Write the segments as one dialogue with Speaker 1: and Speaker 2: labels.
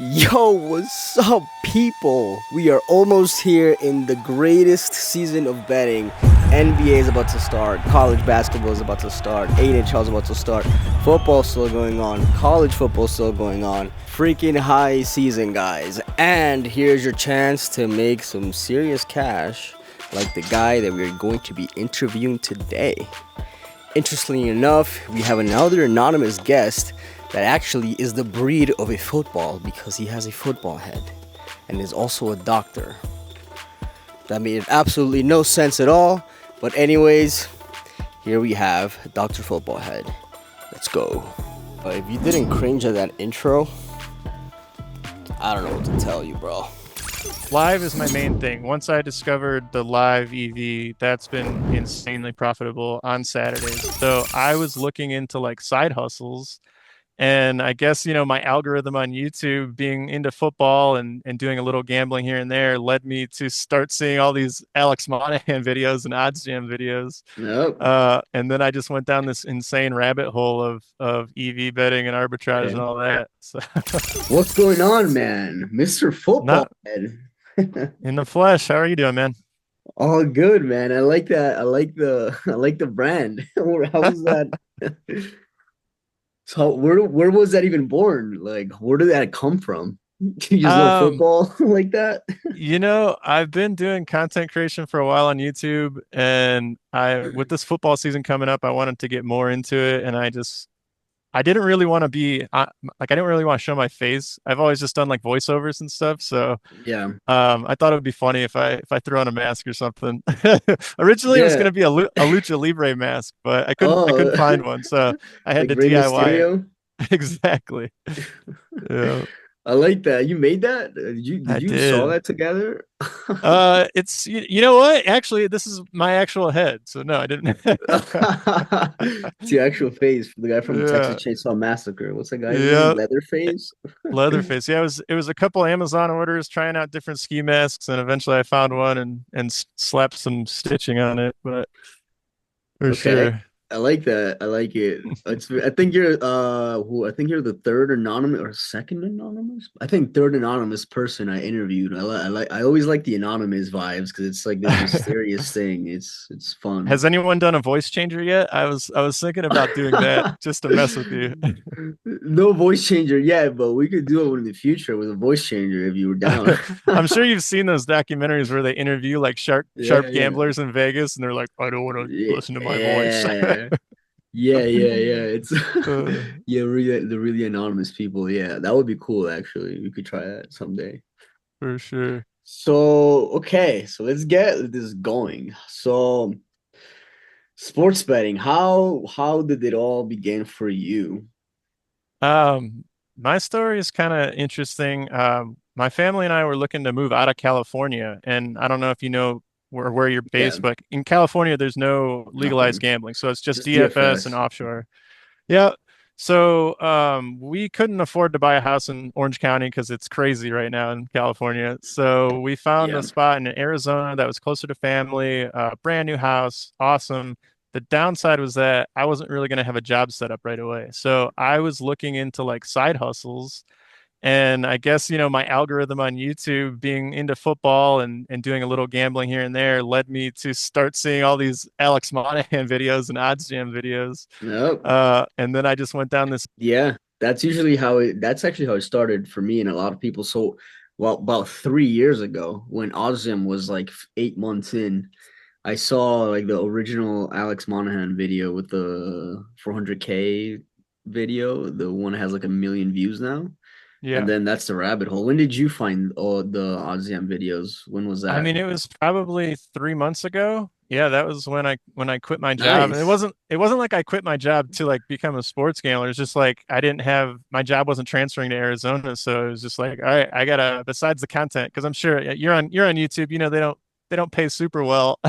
Speaker 1: Yo, what's up, people? We are almost here in the greatest season of betting. NBA is about to start, college basketball is about to start, NHL is about to start, football's still going on, college football's still going on. Freaking high season, guys. And here's your chance to make some serious cash, like the guy that we're going to be interviewing today. Interestingly enough, we have another anonymous guest that actually is the breed of a football because he has a football head and is also a doctor. That made absolutely no sense at all, but anyways, here we have Dr. Football Head. Let's go. If you didn't cringe at that intro, I don't know what to tell you, bro.
Speaker 2: Live is my main thing. Once I discovered the live EV, that's been insanely profitable on Saturdays. So I was looking into like side hustles. And I guess, my algorithm on YouTube being into football and doing a little gambling here and there led me to start seeing all these Alex Monahan videos and odds jam videos.
Speaker 1: Nope.
Speaker 2: And then I just went down this insane rabbit hole of EV betting and arbitrage and
Speaker 1: Okay.
Speaker 2: all that. So
Speaker 1: What's going on, man? Mr. Football
Speaker 2: not
Speaker 1: Head.
Speaker 2: in the flesh. How are you doing, man?
Speaker 1: All good, man. I like that. I like the I like the brand. How was that? So where was that even born? Like, where did that come from? You just love
Speaker 2: Um,
Speaker 1: football like that?
Speaker 2: I've been doing content creation for a while on YouTube, and with this football season coming up, I wanted to get more into it, and I didn't really want to be I didn't really want to show my face. I've always just done like voiceovers and stuff, so
Speaker 1: Yeah.
Speaker 2: I thought it would be funny if I threw on a mask or something. Originally, it was going
Speaker 1: Yeah.
Speaker 2: to be a lucha libre mask, but I couldn't
Speaker 1: Oh,
Speaker 2: find one, so I had
Speaker 1: like
Speaker 2: to
Speaker 1: Rey
Speaker 2: DIY it.
Speaker 1: Mysterio.
Speaker 2: Exactly. Yeah,
Speaker 1: I like that. You made that?
Speaker 2: I
Speaker 1: Did you saw
Speaker 2: did.
Speaker 1: that together?
Speaker 2: It's you know what? Actually, this is my actual head. So no, I didn't.
Speaker 1: It's your actual face for the guy from Texas
Speaker 2: Yeah,
Speaker 1: Chainsaw Massacre. What's that guy's name?
Speaker 2: yeah.
Speaker 1: Leatherface?
Speaker 2: Leatherface. Yeah, it was a couple Amazon orders trying out different ski masks, and eventually I found one and slapped some stitching on it. But for
Speaker 1: Okay,
Speaker 2: sure.
Speaker 1: I like that. I like it. I think you're the third anonymous or second anonymous. I think third anonymous person I interviewed. I always like the anonymous vibes because it's like this mysterious thing. It's fun.
Speaker 2: Has anyone done a voice changer yet? I was thinking about doing that just to mess with you.
Speaker 1: No voice changer yet, but we could do it in the future with a voice changer if you were down.
Speaker 2: I'm sure you've seen those documentaries where they interview like
Speaker 1: Yeah,
Speaker 2: sharp
Speaker 1: yeah.
Speaker 2: gamblers in Vegas, and they're like, "I don't want to listen to my voice."
Speaker 1: Yeah. Yeah. It's
Speaker 2: Uh,
Speaker 1: yeah, really the really anonymous people. Yeah, that would be cool actually. We could try that someday.
Speaker 2: for sure.
Speaker 1: So, okay, so let's get this going. So, sports betting, how did it all begin for you?
Speaker 2: Um, my story is kind of interesting. My family and I were looking to move out of California, and I don't know if you know where you're
Speaker 1: Yeah,
Speaker 2: based, but in California, there's no legalized
Speaker 1: nothing.
Speaker 2: gambling, so it's just
Speaker 1: Just
Speaker 2: DFS and
Speaker 1: DFS.
Speaker 2: offshore. Yeah. So we couldn't afford to buy a house in Orange County because it's crazy right now in California. So we found a
Speaker 1: Yeah.
Speaker 2: spot in Arizona that was closer to family, brand new house, awesome. The downside was that I wasn't really going to have a job set up right away. So I was looking into like side hustles. And I guess, my algorithm on YouTube being into football and doing a little gambling here and there led me to start seeing all these Alex Monahan videos and odds jam videos.
Speaker 1: Nope.
Speaker 2: And then I just went down this.
Speaker 1: Yeah, that's actually how it started for me and a lot of people. So, well, about 3 years ago, when Ozim was like 8 months in, I saw like the original Alex Monahan video with the 400K video, the one that has like a million views now. And
Speaker 2: Yeah.
Speaker 1: then that's the rabbit hole. When did you find all the Ozim videos? When was
Speaker 2: I
Speaker 1: that?
Speaker 2: mean, it was probably 3 months ago. Yeah, that was when I quit my job. And it
Speaker 1: Nice.
Speaker 2: wasn't it wasn't like I quit my job to like become a sports gambler. It's just like I didn't have my job wasn't transferring to Arizona. So it was just like, all right, I gotta besides the content, because I'm sure you're on YouTube, they don't pay super well.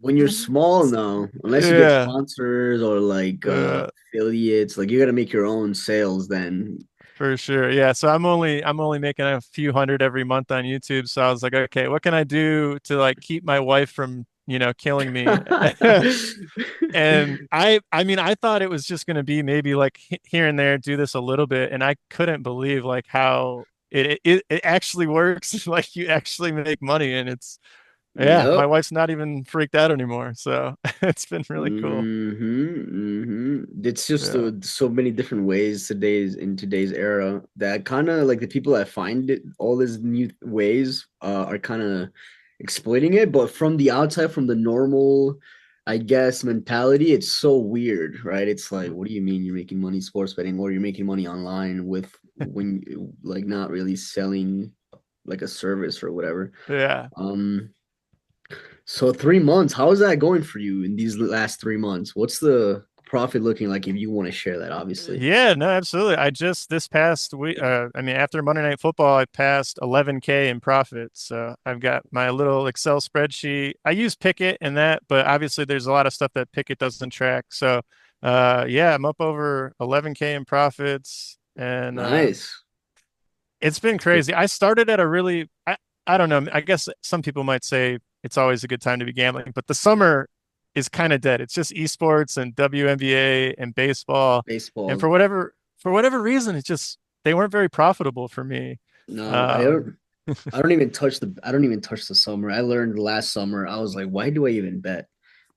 Speaker 1: When you're small now, unless you get
Speaker 2: Yeah.
Speaker 1: sponsors or like
Speaker 2: Uh,
Speaker 1: affiliates, like you got to make your own sales then.
Speaker 2: For sure. Yeah. So I'm only making a few hundred every month on YouTube. So I was like, okay, what can I do to like keep my wife from, killing me? And I mean, I thought it was just going to be maybe like here and there, do this a little bit. And I couldn't believe like how it actually works. Like you actually make money, and it's yeah.
Speaker 1: Yep.
Speaker 2: My wife's not even freaked out anymore, so it's been really cool.
Speaker 1: It's just
Speaker 2: Yeah,
Speaker 1: so many different ways in today's era that kind of like the people that find it all these new ways are kind of exploiting it, but from the outside, from the normal, I guess, mentality, it's so weird, right? It's like, what do you mean you're making money sports betting or you're making money online with when like not really selling like a service or whatever?
Speaker 2: yeah.
Speaker 1: Um, so 3 months, how is that going for you in these last 3 months? What's the profit looking like if you want to share that, obviously?
Speaker 2: Yeah, no, absolutely. I just this past week, I mean, after Monday Night Football, I passed 11K in profit. So I've got my little Excel spreadsheet. I use Pickett and that, but obviously there's a lot of stuff that Pickett doesn't track. So, yeah, I'm up over 11K in profits, and
Speaker 1: Nice.
Speaker 2: it's been crazy. I started at a really, I don't know. I guess some people might say it's always a good time to be gambling, but the summer is kind of dead. It's just esports and WNBA and baseball, and
Speaker 1: Baseball.
Speaker 2: for whatever reason, it's just they weren't very profitable for me.
Speaker 1: No,
Speaker 2: Um,
Speaker 1: I don't even touch the summer. I learned last summer, I was like, why do I even bet?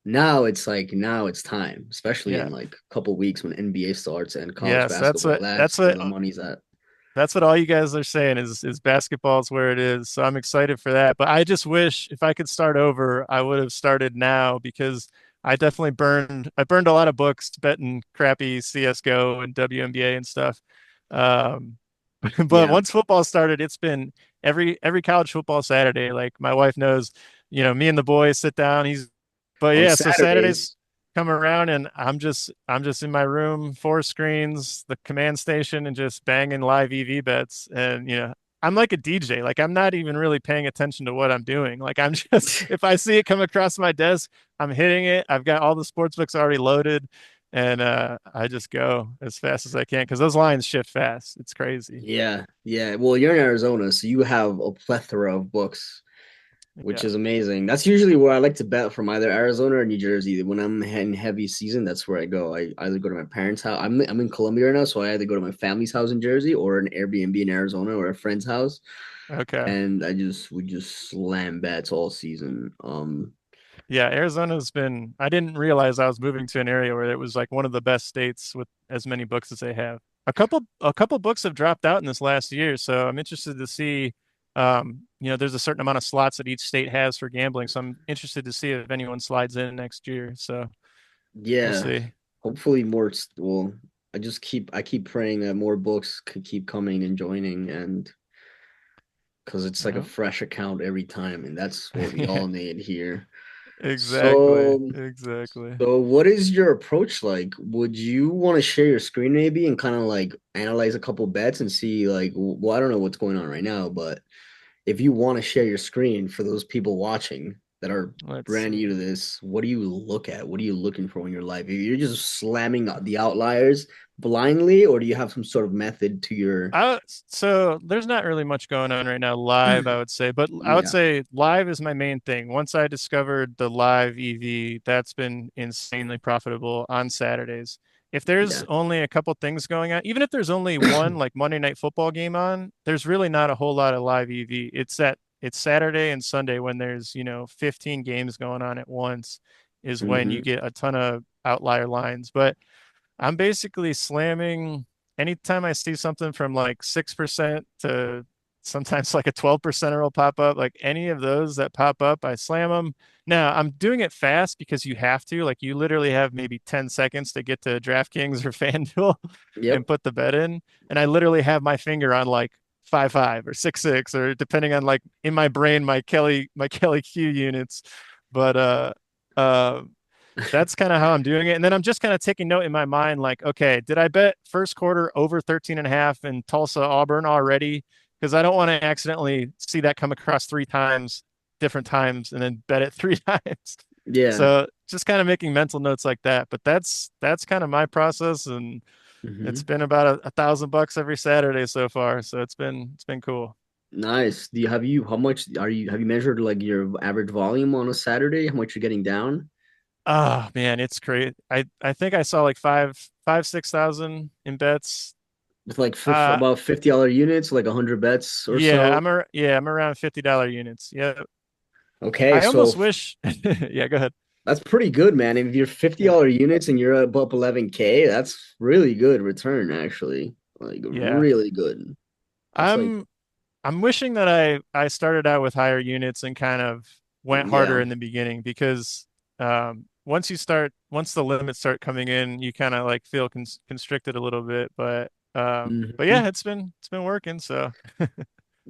Speaker 1: Now it's like now it's time, especially
Speaker 2: yeah,
Speaker 1: in like a couple weeks when NBA starts and college
Speaker 2: yes,
Speaker 1: basketball.
Speaker 2: that's
Speaker 1: That's where
Speaker 2: what
Speaker 1: the money's at.
Speaker 2: that's what all you guys are saying is basketball is where it is. So I'm excited for that. But I just wish if I could start over, I would have started now because I burned a lot of books betting crappy CS:GO and WNBA and stuff. Um, but
Speaker 1: Yeah.
Speaker 2: once football started, it's been every college football Saturday. Like my wife knows, me and the boys sit down. But
Speaker 1: On
Speaker 2: yeah, so Saturdays
Speaker 1: Saturdays.
Speaker 2: come around and I'm just in my room, four screens, the command station, and just banging live EV bets. And I'm like a DJ. Like I'm not even really paying attention to what I'm doing. Like I'm just if I see it come across my desk, I'm hitting it. I've got all the sports books already loaded, and I just go as fast as I can because those lines shift fast. It's crazy.
Speaker 1: Yeah, yeah. Well, you're in Arizona, so you have a plethora of books, which
Speaker 2: Yeah.
Speaker 1: is amazing. That's usually where I like to bet from either Arizona or New Jersey. When I'm in heavy season, that's where I go. I either go to my parents' house. I'm in Columbia right now, so I either go to my family's house in Jersey or an Airbnb in Arizona or a friend's house,
Speaker 2: Okay.
Speaker 1: and we just slam bets all season.
Speaker 2: Yeah, Arizona's been, I didn't realize I was moving to an area where it was like one of the best states with as many books as they have. A couple books have dropped out in this last year, so I'm interested to see there's a certain amount of slots that each state has for gambling, so I'm interested to see if anyone slides in next year. So we'll
Speaker 1: Yeah,
Speaker 2: see.
Speaker 1: hopefully more. Well, I keep praying that more books could keep coming and joining, and because it's like a
Speaker 2: Yeah.
Speaker 1: fresh account every time, and that's what we all need here.
Speaker 2: Exactly.
Speaker 1: So,
Speaker 2: Exactly.
Speaker 1: so what is your approach like? Would you want to share your screen maybe and kind of like analyze a couple bets and see like, well, I don't know what's going on right now, but if you want to share your screen for those people watching that are
Speaker 2: Let's
Speaker 1: brand new to
Speaker 2: see.
Speaker 1: this, what do you look at? What are you looking for in your life? You're just slamming the outliers blindly, or do you have some sort of method to your?
Speaker 2: So there's not really much going on right now live, I would say, but I would
Speaker 1: Yeah,
Speaker 2: say live is my main thing. Once I discovered the live EV, that's been insanely profitable on Saturdays. If there's
Speaker 1: yeah.
Speaker 2: only a couple things going on, even if there's only one like Monday Night Football game on, there's really not a whole lot of live EV. It's Saturday and Sunday when there's, 15 games going on at once is when you
Speaker 1: Hmm.
Speaker 2: get a ton of outlier lines. But I'm basically slamming anytime I see something from like 6% to sometimes like a 12% will pop up. Like any of those that pop up, I slam them. Now I'm doing it fast because you have to. Like you literally have maybe 10 seconds to get to DraftKings or FanDuel and
Speaker 1: Yep.
Speaker 2: put the bet in. And I literally have my finger on like 5-5 or 6-6 or depending on like in my brain my Kelly Q units. But uh that's kind of how I'm doing it. And then I'm just kind of taking note in my mind, like, okay, did I bet first quarter over 13 and a half in Tulsa, Auburn already? Because I don't want to accidentally see that come across three times, different times, and then bet it three times.
Speaker 1: Yeah.
Speaker 2: So just kind of making mental notes like that. But that's kind of my process. And it's
Speaker 1: Hmm.
Speaker 2: been about $1,000 every Saturday so far. So it's been cool.
Speaker 1: Nice. How much have you measured like your average volume on a Saturday? How much you're getting down?
Speaker 2: Ah, man, it's crazy. I think I saw like 6,000 in bets
Speaker 1: with like
Speaker 2: Uh,
Speaker 1: about $50 units, like 100 bets or
Speaker 2: yeah,
Speaker 1: so.
Speaker 2: I'm around $50 units. Yeah.
Speaker 1: Okay,
Speaker 2: I
Speaker 1: so
Speaker 2: almost wish, yeah, go ahead.
Speaker 1: that's pretty good, man. If you're fifty
Speaker 2: Yeah.
Speaker 1: dollar units and you're above 11K, that's really good return, actually. Like
Speaker 2: Yeah.
Speaker 1: really good. That's like,
Speaker 2: I'm I'm wishing that I started out with higher units and kind of went harder
Speaker 1: yeah.
Speaker 2: in the beginning because once the limits start coming in, you kind of like feel constricted a little bit. But
Speaker 1: Mhm.
Speaker 2: yeah, it's been working. So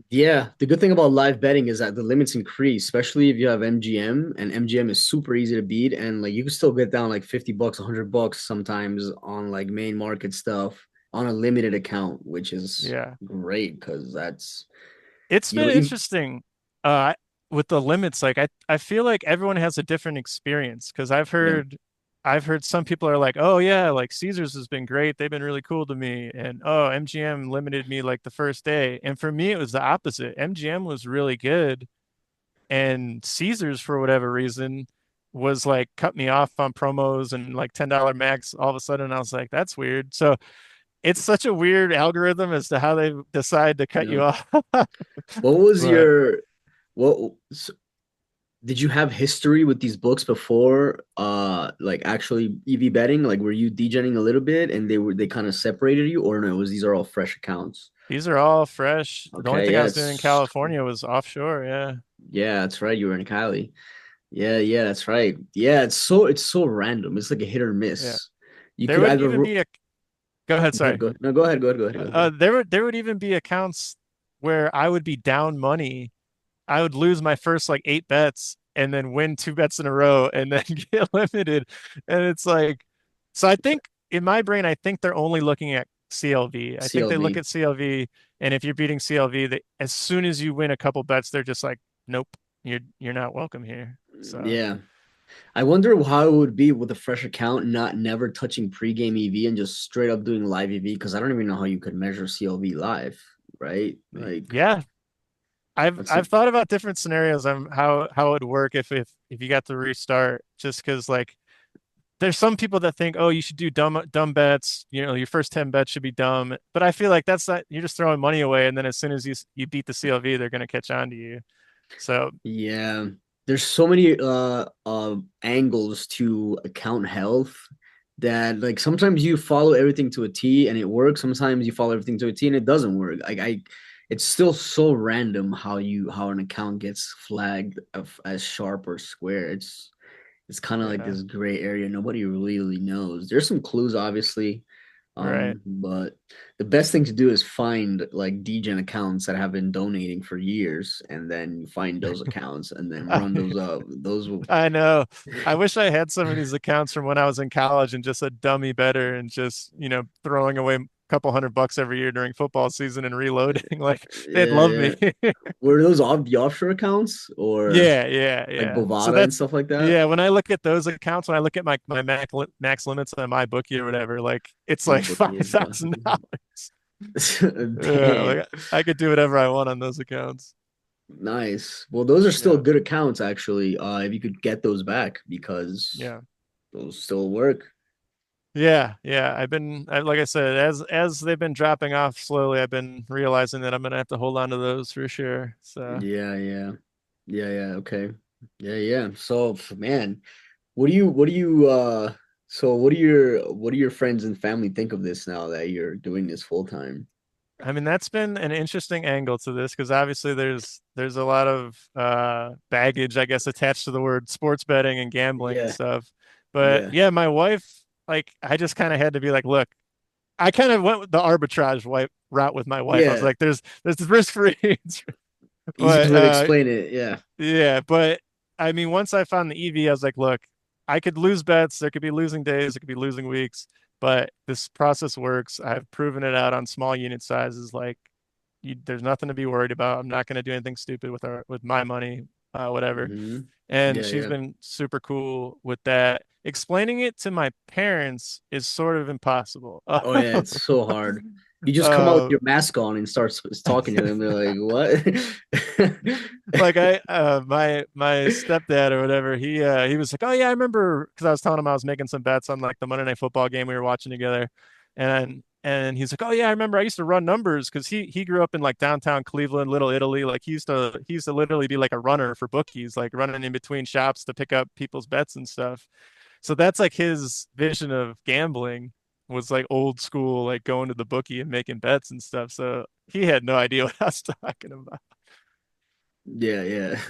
Speaker 1: Yeah, the good thing about live betting is that the limits increase, especially if you have MGM, and MGM is super easy to beat, and like you can still get down like $50, $100 sometimes on like main market stuff on a limited account, which is
Speaker 2: yeah,
Speaker 1: great because that's
Speaker 2: it's
Speaker 1: you
Speaker 2: been
Speaker 1: know even
Speaker 2: interesting. Uh, with the limits, like I feel like everyone has a different experience because
Speaker 1: yeah.
Speaker 2: I've heard some people are like, oh yeah, like Caesars has been great. They've been really cool to me. And oh, MGM limited me like the first day. And for me, it was the opposite. MGM was really good. And Caesars, for whatever reason, was like cut me off on promos and like $10 max all of a sudden. I was like, that's weird. So it's such a weird algorithm as to how they decide to cut you
Speaker 1: Yeah.
Speaker 2: off.
Speaker 1: What was
Speaker 2: But
Speaker 1: your what did you have history with these books before like actually EV betting? Like were you degenning a little bit and they kind of separated you, or no, was these are all fresh accounts?
Speaker 2: these are all fresh. The only
Speaker 1: Okay,
Speaker 2: thing I
Speaker 1: yeah,
Speaker 2: was doing in California was offshore. Yeah.
Speaker 1: that's right. You were in Cali. Yeah, that's right. Yeah, it's so random. It's like a hit or
Speaker 2: Yeah.
Speaker 1: miss. You
Speaker 2: There
Speaker 1: could
Speaker 2: would
Speaker 1: either
Speaker 2: even be a Go ahead,
Speaker 1: go ahead,
Speaker 2: sorry.
Speaker 1: go no, go ahead, go ahead, go ahead, go ahead.
Speaker 2: There would even be accounts where I would be down money. I would lose my first like 8 bets and then win 2 bets in a row and then get limited. And it's like, so I think in my brain, I think they're only looking at CLV. I think they look
Speaker 1: CLV.
Speaker 2: at CLV, and if you're beating CLV, they, as soon as you win a couple bets, they're just like, nope, you're not welcome here. So
Speaker 1: Yeah. I wonder how it would be with a fresh account, not never touching pregame EV and just straight up doing live EV, because I don't even know how you could measure CLV live, right? Like
Speaker 2: yeah,
Speaker 1: that's a
Speaker 2: I've thought about different scenarios on how it would work if you got to restart, just because like there's some people that think, oh, you should do dumb bets. You know, your first 10 bets should be dumb. But I feel like that's not, you're just throwing money away. And then as soon as you beat the CLV, they're going to catch on to you. So
Speaker 1: yeah. There's so many angles to account health that like sometimes you follow everything to a T and it works. Sometimes you follow everything to a T and it doesn't work. It's still so random how an account gets flagged as sharp or square. It's kind of like
Speaker 2: yeah,
Speaker 1: this gray area. Nobody really knows. There's some clues, obviously,
Speaker 2: right.
Speaker 1: but the best thing to do is find like degen accounts that have been donating for years, and then find those accounts and then
Speaker 2: I,
Speaker 1: run those up. Those will,
Speaker 2: I know. I wish I had some of these accounts from when I was in college and just a dummy better and just, throwing away a couple $100 every year during football season and reloading. Like they'd
Speaker 1: yeah,
Speaker 2: love
Speaker 1: yeah.
Speaker 2: me.
Speaker 1: Were those off the offshore accounts or
Speaker 2: Yeah, yeah,
Speaker 1: like
Speaker 2: yeah. So
Speaker 1: Bovada and
Speaker 2: that's
Speaker 1: stuff like that?
Speaker 2: yeah, when I look at those accounts, when I look at my max limits on my bookie or whatever, like it's
Speaker 1: My
Speaker 2: like
Speaker 1: bookie, yeah.
Speaker 2: $5,000.
Speaker 1: Damn.
Speaker 2: Like I could do whatever I want on those accounts.
Speaker 1: Nice. Well, those are still
Speaker 2: Yeah.
Speaker 1: good accounts actually. If you could get those back because
Speaker 2: Yeah.
Speaker 1: those still work.
Speaker 2: Yeah, yeah. Like I said, as they've been dropping off slowly, I've been realizing that I'm gonna have to hold on to those for sure. So
Speaker 1: Yeah, okay. Yeah. So, man, what do you so what do your friends and family think of this now that you're doing this full time?
Speaker 2: I mean, that's been an interesting angle to this because obviously there's a lot of baggage, I guess, attached to the word sports betting and gambling and
Speaker 1: Yeah,
Speaker 2: stuff. But
Speaker 1: yeah,
Speaker 2: yeah, my wife, like, I just kind of had to be like, look, I kind of went with the arbitrage route with my wife. I was
Speaker 1: yeah.
Speaker 2: like, there's the risk free, but
Speaker 1: Easiest way to explain it. Yeah.
Speaker 2: yeah, but I mean, once I found the EV, I was like, look, I could lose bets. There could be losing days. There could be losing weeks, but this process works. I've proven it out on small unit sizes. Like, there's nothing to be worried about. I'm not going to do anything stupid with my money, whatever.
Speaker 1: Hmm.
Speaker 2: And
Speaker 1: Yeah,
Speaker 2: she's
Speaker 1: yeah.
Speaker 2: been super cool with that. Explaining it to my parents is sort of impossible.
Speaker 1: Oh yeah, it's so hard. You just come out with
Speaker 2: uh,
Speaker 1: your mask on and start talking to them. They're like, "What?"
Speaker 2: like my stepdad or whatever, he was like, oh yeah, I remember because I was telling him I was making some bets on like the Monday Night Football game we were watching together, and And he's like, "Oh yeah, I remember I used to run numbers because he grew up in like downtown Cleveland, Little Italy. Like he used to literally be like a runner for bookies, like running in between shops to pick up people's bets and stuff. So that's like his vision of gambling was like old school, like going to the bookie and making bets and stuff. So he had no idea what I was talking about
Speaker 1: Yeah, yeah.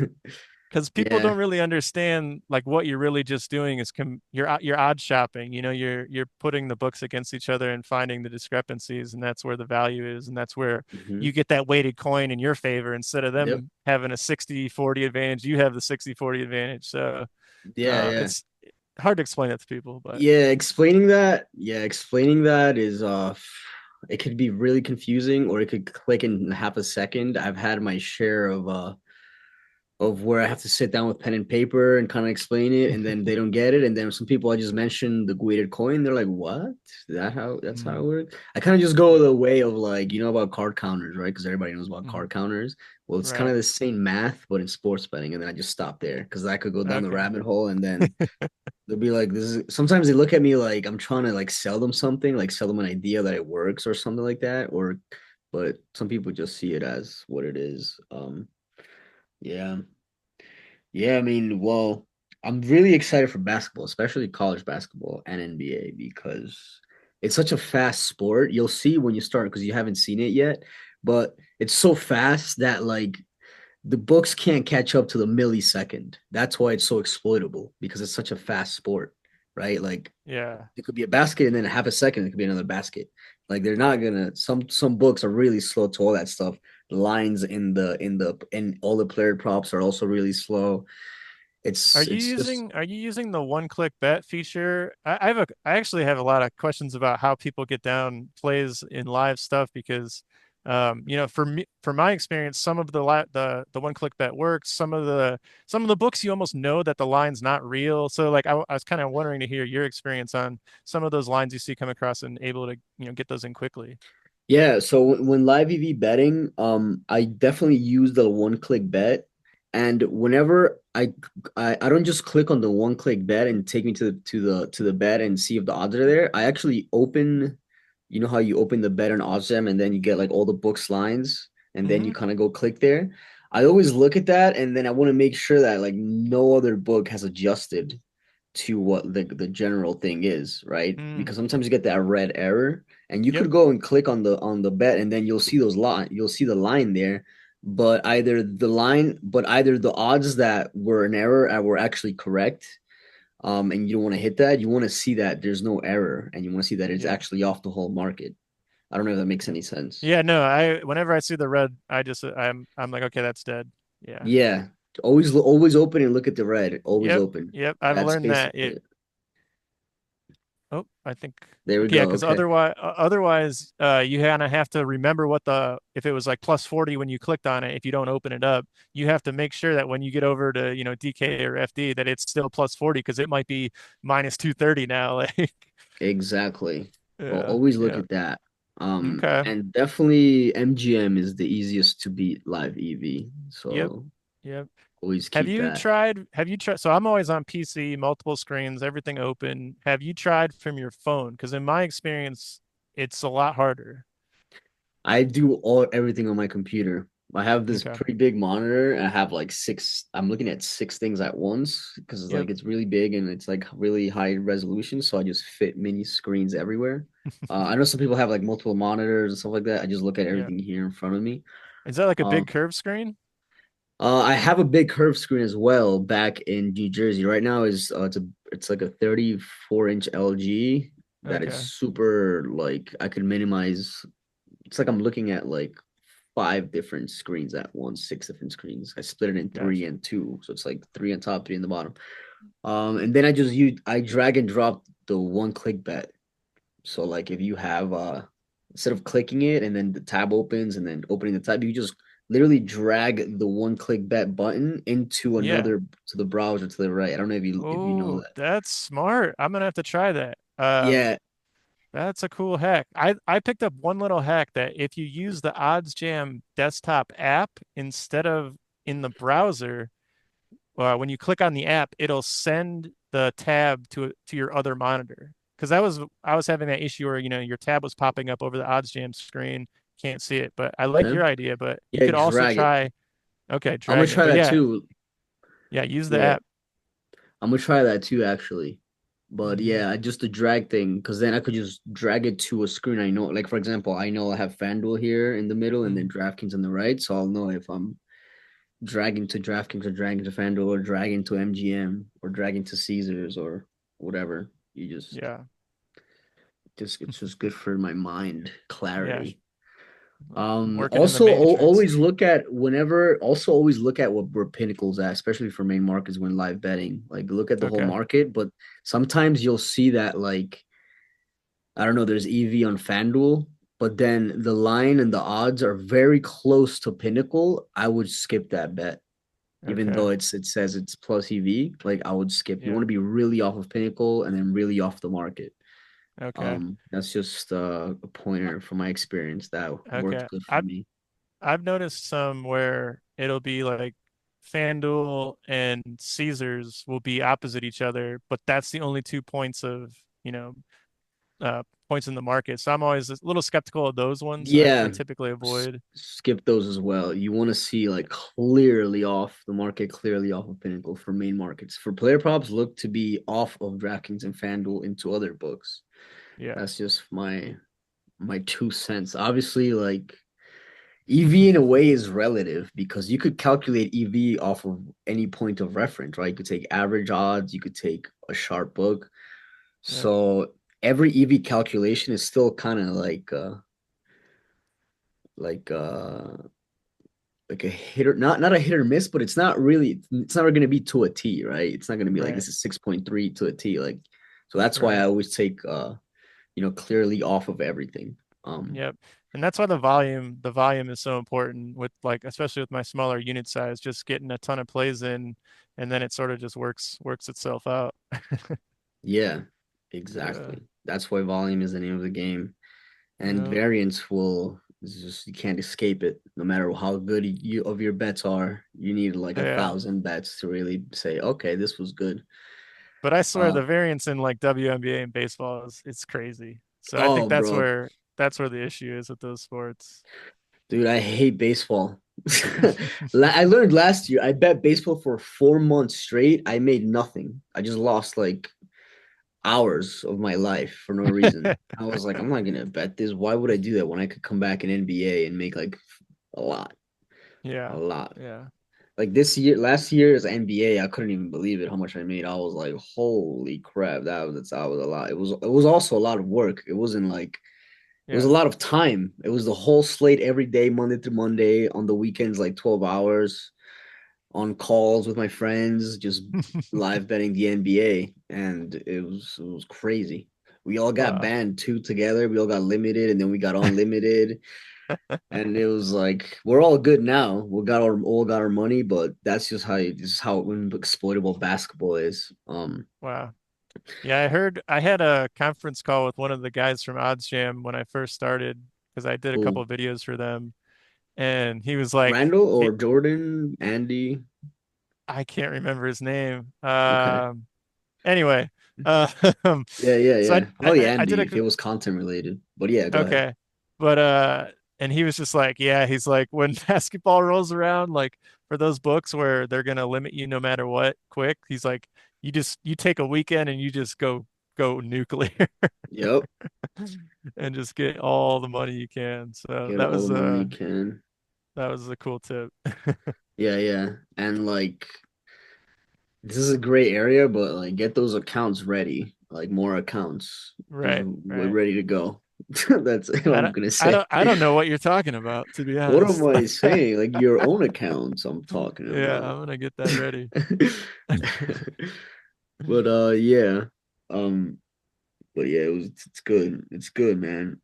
Speaker 2: because people
Speaker 1: Yeah.
Speaker 2: don't really understand like what you're really just doing is you're odd shopping. You're putting the books against each other and finding the discrepancies, and that's where the value is, and that's where
Speaker 1: Hmm.
Speaker 2: you get that weighted coin in your favor instead of
Speaker 1: Yep.
Speaker 2: them having a 60-40 advantage. You have the 60-40 advantage. So
Speaker 1: Yeah, yeah.
Speaker 2: it's hard to explain it to people, but
Speaker 1: Yeah, explaining that is it could be really confusing or it could click in half a second. I've had my share of where I have to sit down with pen and paper and kind of explain it, and then they don't get it. And then some people I just mentioned the weighted coin, they're like, "What? That's how it
Speaker 2: mm,
Speaker 1: works?" I kind of just go the way of like about card counters, right? Because everybody knows about
Speaker 2: mhm.
Speaker 1: card counters. Well, it's kind
Speaker 2: Right.
Speaker 1: of the same math, but in sports betting, and then I just stop there because I could go down the
Speaker 2: Okay.
Speaker 1: rabbit hole, and then they'll be like, "This is." Sometimes they look at me like I'm trying to like sell them something, like sell them an idea that it works or something like that, or. But some people just see it as what it is. Yeah. Yeah, I mean, well, I'm really excited for basketball, especially college basketball and NBA because it's such a fast sport. You'll see when you start because you haven't seen it yet, but it's so fast that like the books can't catch up to the millisecond. That's why it's so exploitable because it's such a fast sport, right? Like
Speaker 2: Yeah.
Speaker 1: it could be a basket and then half a second it could be another basket. Like they're not gonna some books are really slow to all that stuff. The lines in all the player props are also really slow. It's just
Speaker 2: Are you using the one click bet feature? I actually have a lot of questions about how people get down plays in live stuff because for me for my experience some of the one click bet works some of the books you almost know that the line's not real, so like I was kind of wondering to hear your experience on some of those lines you see come across and able to get those in quickly.
Speaker 1: Yeah, so when live EV betting, I definitely use the one click bet, and whenever I don't just click on the one click bet and take me to the bet and see if the odds are there. I actually open, you know how you open the bet and odds them, and then you get like all the books lines, and then you
Speaker 2: Hmm.
Speaker 1: kind of go click there. I always look at that, and then I want to make sure that like no other book has adjusted to what the general thing is, right?
Speaker 2: Mm.
Speaker 1: Because sometimes you get that red error and you
Speaker 2: Yep.
Speaker 1: could go and click on the bet and then you'll see the line there, but either the odds that were an error were actually correct. And you don't want to hit that. You want to see that there's no error and you want to see that it's
Speaker 2: Yeah.
Speaker 1: actually off the whole market. I don't know if that makes
Speaker 2: Yeah.
Speaker 1: any sense.
Speaker 2: Yeah, no, I whenever I see the red, I'm like, okay, that's dead. Yeah.
Speaker 1: Yeah. Always open and look at the red. Always
Speaker 2: Yep.
Speaker 1: open.
Speaker 2: Yep. I've
Speaker 1: That's
Speaker 2: learned that
Speaker 1: basically
Speaker 2: it
Speaker 1: it.
Speaker 2: oh, I think
Speaker 1: There we
Speaker 2: okay, yeah,
Speaker 1: go.
Speaker 2: because
Speaker 1: Okay.
Speaker 2: otherwise you kind of have to remember what the if it was like plus 40 when you clicked on it, if you don't open it up, you have to make sure that when you get over to, DK or FD that it's still plus 40 because it might be minus 230 now. Like
Speaker 1: Exactly.
Speaker 2: yeah,
Speaker 1: Always look
Speaker 2: yeah.
Speaker 1: at that.
Speaker 2: Okay.
Speaker 1: And definitely MGM is the easiest to beat live EV.
Speaker 2: Yep.
Speaker 1: So
Speaker 2: Yep.
Speaker 1: always keep that.
Speaker 2: Have you tried? So I'm always on PC, multiple screens, everything open. Have you tried from your phone? Because in my experience, it's a lot harder.
Speaker 1: I do everything on my computer. I have this
Speaker 2: Okay.
Speaker 1: pretty big monitor. I have like I'm looking at six things at once because it's
Speaker 2: Yep.
Speaker 1: like it's really big and it's like really high resolution. So I just fit mini screens everywhere. I know some people have like multiple monitors and stuff like that. I just look at
Speaker 2: Yeah.
Speaker 1: everything here in front of me.
Speaker 2: Is that like a
Speaker 1: Um,
Speaker 2: big curved screen?
Speaker 1: I have a big curved screen as well back in New Jersey. Right now is it's like a 34-inch LG that is
Speaker 2: Okay.
Speaker 1: super like I could minimize. It's like I'm looking at like five different screens at once, six different screens. I split it in three
Speaker 2: Gotcha.
Speaker 1: and two, so it's like three on top, three on the bottom. And then I drag and drop the one click bet. So like if you have instead of clicking it and then the tab opens and then opening the tab, you just literally drag the one click bet button into
Speaker 2: Yeah.
Speaker 1: another to the browser to the right. I don't know if you know
Speaker 2: Oh,
Speaker 1: that.
Speaker 2: that's smart. I'm gonna have to try that.
Speaker 1: Yeah,
Speaker 2: That's a cool hack. I picked up one little hack that if you use the Odds Jam desktop app instead of in the browser, when you click on the app, it'll send the tab to your other monitor. because I was having that issue where your tab was popping up over the odds jam screen, can't see it. But I like
Speaker 1: Okay.
Speaker 2: your idea. But you
Speaker 1: Yeah,
Speaker 2: could also
Speaker 1: drag it.
Speaker 2: try, okay,
Speaker 1: I'm gonna
Speaker 2: drag it.
Speaker 1: try
Speaker 2: But
Speaker 1: that
Speaker 2: yeah,
Speaker 1: too.
Speaker 2: yeah, use the
Speaker 1: Yeah,
Speaker 2: app.
Speaker 1: I'm gonna try that too, actually. But
Speaker 2: Hmm.
Speaker 1: yeah, just the drag thing, because then I could just drag it to a screen I know. Like for example, I know I have FanDuel here in the middle and then
Speaker 2: Mm,
Speaker 1: DraftKings on the right, so I'll know if I'm dragging to DraftKings or dragging to FanDuel or dragging to MGM or dragging to Caesars or whatever. You
Speaker 2: yeah,
Speaker 1: just it's just good for my mind
Speaker 2: yeah.
Speaker 1: clarity.
Speaker 2: Working in the
Speaker 1: Also
Speaker 2: matrix.
Speaker 1: always look at whenever also always look at where Pinnacle's at, especially for main markets when live betting. Like look at the whole
Speaker 2: Okay,
Speaker 1: market, but sometimes you'll see that like I don't know, there's EV on FanDuel, but then the line and the odds are very close to Pinnacle. I would skip that bet. Even
Speaker 2: okay,
Speaker 1: though it says it's plus EV, like I would skip. You
Speaker 2: yeah,
Speaker 1: want to be really off of Pinnacle and then really off the market.
Speaker 2: okay,
Speaker 1: That's just a pointer from my experience that worked
Speaker 2: okay.
Speaker 1: good for
Speaker 2: I've
Speaker 1: me.
Speaker 2: I've noticed some where it'll be like FanDuel and Caesars will be opposite each other, but that's the only 2 points of, you know, points in the market. So I'm always a little skeptical of those ones. I
Speaker 1: Yeah,
Speaker 2: typically avoid.
Speaker 1: skip those as well. You want to see like clearly off the market, clearly off of Pinnacle for main markets. For player props, look to be off of DraftKings and FanDuel into other books.
Speaker 2: Yeah.
Speaker 1: That's just my 2 cents. Obviously, like EV in a way is relative because you could calculate EV off of any point of reference, right? You could take average odds, you could take a sharp book.
Speaker 2: Yeah.
Speaker 1: So every EV calculation is still kind of like like a hit or not a hit or miss, but it's never gonna be to a T, right? It's not gonna be like
Speaker 2: Right.
Speaker 1: this is 6.3 to a T. Like so that's why I
Speaker 2: Right.
Speaker 1: always take clearly off of everything.
Speaker 2: Yep. And that's why the volume is so important with like especially with my smaller unit size, just getting a ton of plays in and then it sort of just works itself out.
Speaker 1: Yeah,
Speaker 2: Yeah.
Speaker 1: exactly. That's why volume is the name of the game. And
Speaker 2: Yeah.
Speaker 1: variance will it's just you can't escape it. No matter how good you of your bets are, you need like a
Speaker 2: Yeah.
Speaker 1: thousand bets to really say, okay, this was good.
Speaker 2: But I swear
Speaker 1: Uh
Speaker 2: the variance in like WNBA and baseball is it's crazy. So I think
Speaker 1: oh,
Speaker 2: that's
Speaker 1: bro,
Speaker 2: where the issue is with those sports.
Speaker 1: dude, I hate baseball. I learned last year. I bet baseball for 4 months straight. I made nothing. I just lost like hours of my life for no reason. I was like, I'm not gonna bet this. Why would I do that when I could come back in NBA and make like a lot, a
Speaker 2: Yeah.
Speaker 1: lot?
Speaker 2: Yeah.
Speaker 1: Like this year, last year's NBA, I couldn't even believe it how much I made. I was like, holy crap, that was a lot. It was also a lot of work. It wasn't like it was a
Speaker 2: Yeah.
Speaker 1: lot of time. It was the whole slate every day, Monday through Monday, on the weekends, like 12 hours on calls with my friends, just live betting the NBA. And it was crazy. We all got
Speaker 2: Wow.
Speaker 1: banned two together. We all got limited and then we got unlimited. And it was like we're all good now. We got our all got our money, but that's just this is how exploitable basketball is.
Speaker 2: Wow. Yeah, I heard I had a conference call with one of the guys from OddsJam when I first started because I did a couple
Speaker 1: Who
Speaker 2: of videos for them, and he was like,
Speaker 1: Randall
Speaker 2: he,
Speaker 1: or Jordan, Andy?
Speaker 2: I can't remember his name.
Speaker 1: Okay.
Speaker 2: Anyway, uh,
Speaker 1: Yeah, yeah,
Speaker 2: so
Speaker 1: yeah. Probably
Speaker 2: I did
Speaker 1: Andy
Speaker 2: a
Speaker 1: if it was content related. But yeah, go ahead.
Speaker 2: okay, but and he was just like, yeah, he's like, when basketball rolls around, like for those books where they're gonna limit you no matter what, quick, he's like, you take a weekend and you just go nuclear
Speaker 1: Yep.
Speaker 2: and just get all the money you can. So
Speaker 1: Get all the money you can.
Speaker 2: that was a cool tip.
Speaker 1: Yeah, yeah. And like this is a gray area, but like get those accounts ready. Like more accounts. Just
Speaker 2: Right,
Speaker 1: we're
Speaker 2: right.
Speaker 1: ready to go. That's what I'm gonna say.
Speaker 2: I don't know what you're talking about, to be
Speaker 1: What am
Speaker 2: honest.
Speaker 1: I saying? Like your own accounts I'm talking
Speaker 2: Yeah,
Speaker 1: about.
Speaker 2: I'm gonna get that ready.
Speaker 1: But yeah. Um but yeah, it's good. It's good, man.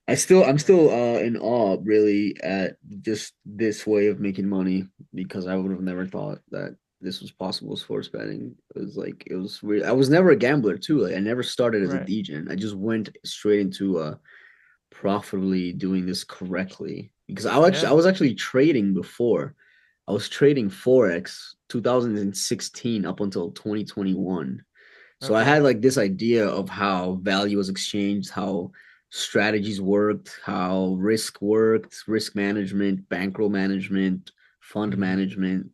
Speaker 1: I'm
Speaker 2: Yeah.
Speaker 1: still in awe really at just this way of making money because I would have never thought that this was possible sports betting. It was really I was never a gambler too. Like I never started as a
Speaker 2: Right.
Speaker 1: DJ. I just went straight into profitably doing this correctly because I
Speaker 2: Yeah.
Speaker 1: was actually trading before. I was trading Forex 2016 up until 2021. So I
Speaker 2: Okay.
Speaker 1: had like this idea of how value was exchanged, how strategies worked, how risk worked, risk management, bankroll management, fund
Speaker 2: Hmm.
Speaker 1: management.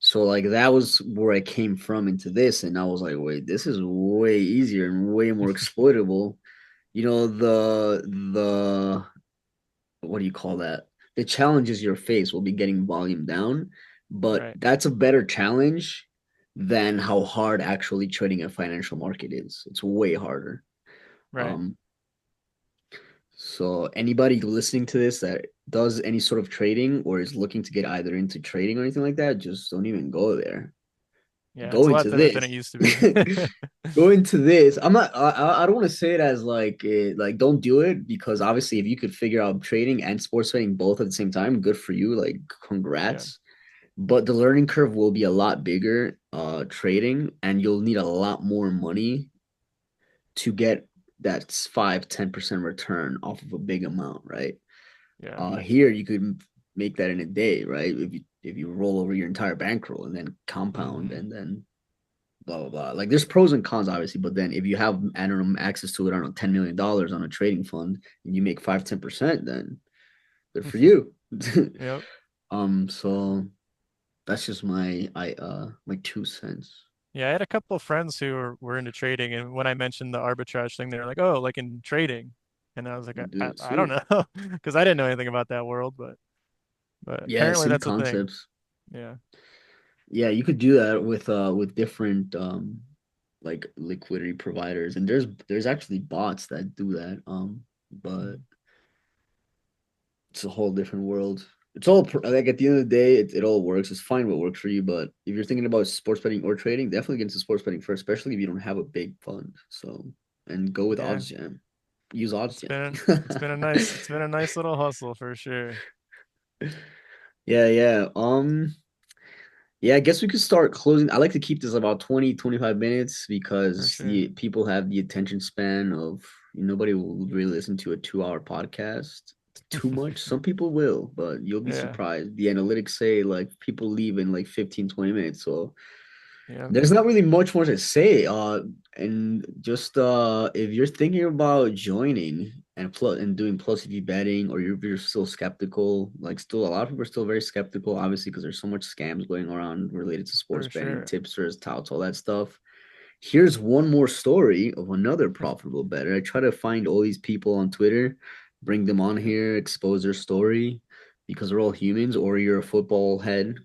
Speaker 1: So like that was where I came from into this, and I was like, wait, this is way easier and way more exploitable. You know, the what do you call that? The challenges you face will be getting volume down, but
Speaker 2: Right.
Speaker 1: that's a better challenge than how hard actually trading a financial market is. It's way harder.
Speaker 2: Right.
Speaker 1: Um, so anybody listening to this that does any sort of trading or is looking to get either into trading or anything like that, just don't even go there.
Speaker 2: Yeah, it's
Speaker 1: Go
Speaker 2: a lot
Speaker 1: into
Speaker 2: different than it
Speaker 1: this.
Speaker 2: used to be.
Speaker 1: Go into this. I'm not. I don't want to say it as like like don't do it because obviously if you could figure out trading and sports betting both at the same time, good for you. Like
Speaker 2: Yeah,
Speaker 1: congrats. But the learning curve will be a lot bigger trading, and you'll need a lot more money to get that 5-10% return off of a big amount, right?
Speaker 2: yeah.
Speaker 1: Here you could make that in a day, right? If you roll over your entire bankroll and then compound
Speaker 2: Hmm.
Speaker 1: and then blah blah blah. Like there's pros and cons, obviously, but then if you have I don't know access to it, I don't know, $10 million on a trading fund and you make 5-10%, then good for you.
Speaker 2: Yep.
Speaker 1: So that's just my 2 cents.
Speaker 2: Yeah, I had a couple of friends who were into trading, and when I mentioned the arbitrage thing, they were like, "Oh, like in trading," and I was like, "I don't
Speaker 1: Sweet.
Speaker 2: know," because I didn't know anything about that world, but
Speaker 1: Yeah,
Speaker 2: apparently
Speaker 1: same
Speaker 2: that's a thing.
Speaker 1: concepts.
Speaker 2: Yeah.
Speaker 1: Yeah, you could do that with different like liquidity providers, and there's actually bots that do that. But
Speaker 2: Mhm.
Speaker 1: it's a whole different world. It's all like at the end of the day, it all works. It's fine what works for you, but if you're thinking about sports betting or trading, definitely get into sports betting first, especially if you don't have a big fund. So, and go with
Speaker 2: Yeah,
Speaker 1: OddsJam. Use OddsJam.
Speaker 2: it's been a nice little hustle for sure,
Speaker 1: Yeah, yeah. Yeah, I guess we could start closing. I like to keep this about 20-25 minutes
Speaker 2: for
Speaker 1: because
Speaker 2: sure.
Speaker 1: the people have the attention span of nobody will really listen to a 2 hour podcast. Too much. Some people will, but you'll be
Speaker 2: Yeah,
Speaker 1: surprised. The analytics say like people leave in like 15-20 minutes. So
Speaker 2: yeah,
Speaker 1: there's not really much more to say. And just if you're thinking about joining and plus and doing plus if you betting or you're still skeptical, like still a lot of people are still very skeptical, obviously, because there's so much scams going around related to sports
Speaker 2: for
Speaker 1: betting,
Speaker 2: sure.
Speaker 1: tipsters, touts, all that stuff. Here's one more story of another profitable bettor. I try to find all these people on Twitter, bring them on here, expose their story because they're all humans, or you're a football head,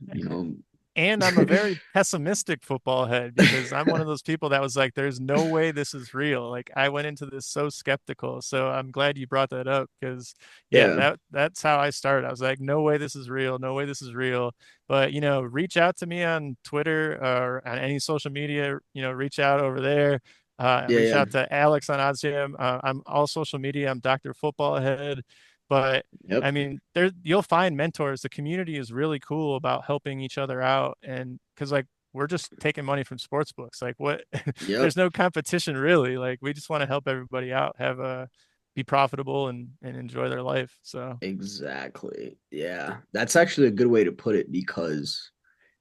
Speaker 2: And I'm a very pessimistic football head because I'm one of those people that was like, there's no way this is real. Like I went into this so skeptical. So I'm glad you brought that up because yeah,
Speaker 1: Yeah,
Speaker 2: that's how I started. I was like, no way this is real. No way this is real. But reach out to me on Twitter or on any social media, reach out over there.
Speaker 1: yeah,
Speaker 2: Reach
Speaker 1: yeah.
Speaker 2: out to Alex on OddsJam. I'm all social media. I'm Dr. Football Head. But I
Speaker 1: Yep.
Speaker 2: mean, there you'll find mentors. The community is really cool about helping each other out, and because like we're just taking money from sports books. Like what?
Speaker 1: Yep.
Speaker 2: There's no competition really. Like we just want to help everybody out, have a be profitable and enjoy their life. So
Speaker 1: Exactly. Yeah. That's actually a good way to put it because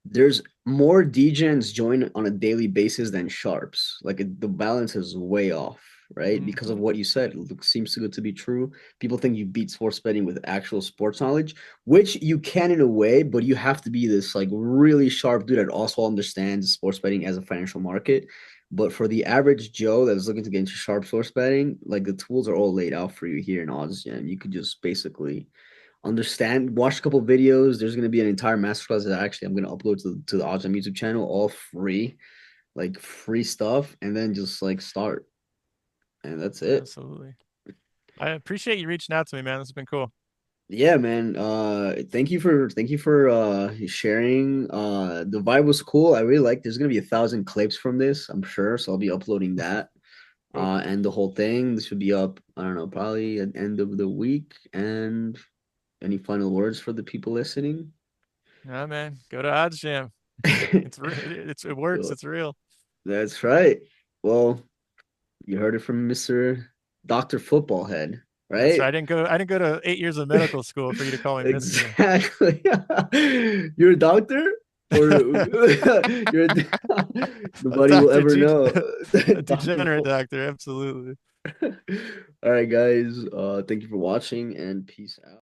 Speaker 1: there's more degens join on a daily basis than sharps. Like the balance is way off, right? Because of
Speaker 2: mhm,
Speaker 1: what you said, it seems too good to be true. People think you beat sports betting with actual sports knowledge, which you can in a way, but you have to be this like really sharp dude that also understands sports betting as a financial market. But for the average Joe that is looking to get into sharp sports betting, like the tools are all laid out for you here in OddsJam. You could just basically watch a couple of videos. There's gonna be an entire masterclass that actually I'm gonna upload to the Awesome YouTube channel, all free, like free stuff, and then just like start, and that's it.
Speaker 2: absolutely. I appreciate you reaching out to me, man. This has been cool.
Speaker 1: Yeah, man. Thank you for sharing. The vibe was cool. I really like. There's gonna be 1,000 clips from this, I'm sure. So I'll be uploading that.
Speaker 2: Cool.
Speaker 1: And the whole thing. This should be up. I don't know, probably at the end of the week. And any final words for the people listening?
Speaker 2: Yeah, man. Go to OddsJam. It works.
Speaker 1: Yo,
Speaker 2: It's real.
Speaker 1: that's right. Well, you heard it from Mr. Dr. Football Head,
Speaker 2: That's right.
Speaker 1: right?
Speaker 2: I didn't go to 8 years of medical school for you to call me mister.
Speaker 1: Exactly. You're a doctor? Or you're
Speaker 2: A
Speaker 1: nobody will
Speaker 2: doctor,
Speaker 1: ever know.
Speaker 2: a
Speaker 1: Doctor
Speaker 2: degenerate
Speaker 1: Paul.
Speaker 2: doctor, absolutely.
Speaker 1: All right, guys. Thank you for watching and peace out.